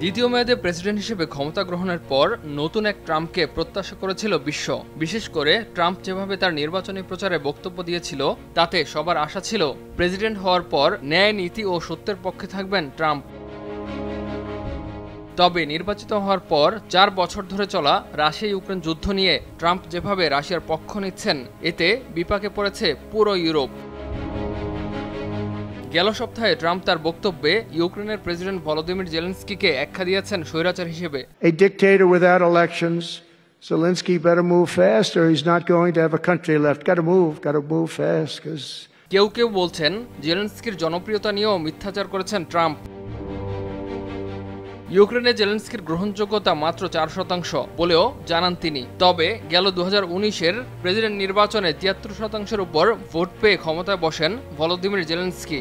দ্বিতীয় মেয়াদে প্রেসিডেন্ট হিসেবে ক্ষমতা গ্রহণের পর নতুন এক ট্রাম্পকে প্রত্যাশা করেছিল বিশ্ব। বিশেষ করে ট্রাম্প যেভাবে তার নির্বাচনী প্রচারে বক্তব্য দিয়েছিল তাতে সবার আশা ছিল প্রেসিডেন্ট হওয়ার পর ন্যায়, নীতি ও সত্যের পক্ষে থাকবেন ট্রাম্প। তবে নির্বাচিত হওয়ার পর 4 বছর ধরে চলা রাশিয়া ইউক্রেন যুদ্ধ নিয়ে ট্রাম্প যেভাবে রাশিয়ার পক্ষ নিচ্ছেন, এতে বিপাকে পড়েছে পুরো ইউরোপ। গেল সপ্তাহে ট্রাম্প তার বক্তব্যে ইউক্রেনের প্রেসিডেন্ট ভলোদিমির জেলেনস্কিকে আখ্যা দিয়েছেন স্বৈরাচার হিসেবে। A dictator without elections. Zelensky better move fast or he's not going to have a country left. Got to move fast because কেউ কেউ বলছেন জেলেনস্কির জনপ্রিয়তা নিয়েও মিথ্যাচার করেছেন ট্রাম্প। ইউক্রেনে জেলেনস্কির গ্রহণযোগ্যতা মাত্র 4% বলেও জানান তিনি। তবে গেল 2019-এর প্রেসিডেন্ট নির্বাচনে 73%-এর উপর ভোট পেয়ে ক্ষমতায় বসেন ভলোদিমির জেলেনস্কি।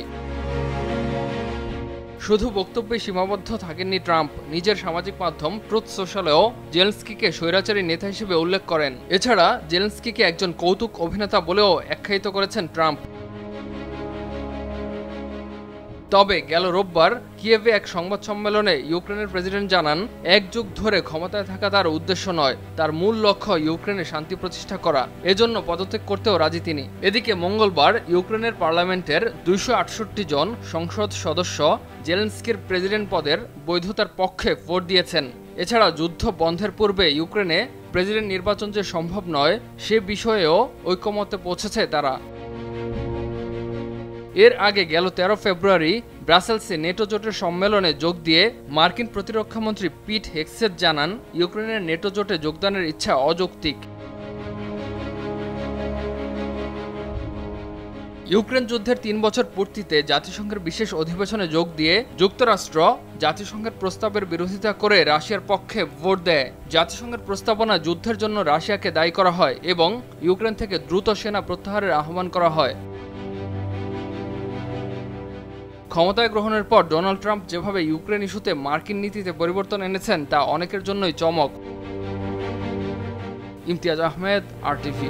শুধু বক্তব্যে সীমাবদ্ধ থাকেননি ট্রাম্প, নিজের সামাজিক মাধ্যম ট্রুথ সোশ্যালেও জেলেনস্কিকে স্বৈরাচারী নেতা হিসেবে উল্লেখ করেন। এছাড়া জেলেনস্কিকে একজন কৌতুক অভিনেতা বলেও আখ্যায়িত করেছেন ট্রাম্প। তবে গেল রোববার কিয়েভে এক সংবাদ সম্মেলনে ইউক্রেনের প্রেসিডেন্ট জানান, এক যুগ ধরে ক্ষমতায় থাকা তার উদ্দেশ্য নয়, তার মূল লক্ষ্য ইউক্রেনে শান্তি প্রতিষ্ঠা করা। এজন্য পদত্যাগ করতেও রাজি তিনি। এদিকে মঙ্গলবার ইউক্রেনের পার্লামেন্টের 268 জন সংসদ সদস্য জেলেনস্কির প্রেসিডেন্ট পদের বৈধতার পক্ষে ভোট দিয়েছেন। এছাড়া যুদ্ধ বন্ধের পূর্বে ইউক্রেনে প্রেসিডেন্ট নির্বাচন যে সম্ভব নয় সে বিষয়েও ঐকমত্যে পৌঁছেছে তারা। এর আগে গেল 13 ফেব্রুয়ারি ব্রাসেলসে নেটো জোটের সম্মেলনে যোগ দিয়ে মার্কিন প্রতিরক্ষামন্ত্রী পিট হেগসেট জানান, ইউক্রেনের নেটো জোটে যোগদানের ইচ্ছা অযৌক্তিক। ইউক্রেন যুদ্ধের 3 বছর পূর্তিতে জাতিসংঘের বিশেষ অধিবেশনে যোগ দিয়ে যুক্তরাষ্ট্র জাতিসংঘের প্রস্তাবের বিরোধিতা করে রাশিয়ার পক্ষে ভোট দেয়। জাতিসংঘের প্রস্তাবনা যুদ্ধের জন্য রাশিয়াকে দায়ী করা হয় এবং ইউক্রেন থেকে দ্রুত সেনা প্রত্যাহারের আহ্বান করা হয়। ক্ষমতায় গ্রহণের পর ডোনাল্ড ট্রাম্প যেভাবে ইউক্রেন ইস্যুতে মার্কিন নীতিতে পরিবর্তন এনেছেন তা অনেকের জন্যই চমক। ইমতিয়াজ আহমেদ, RTV।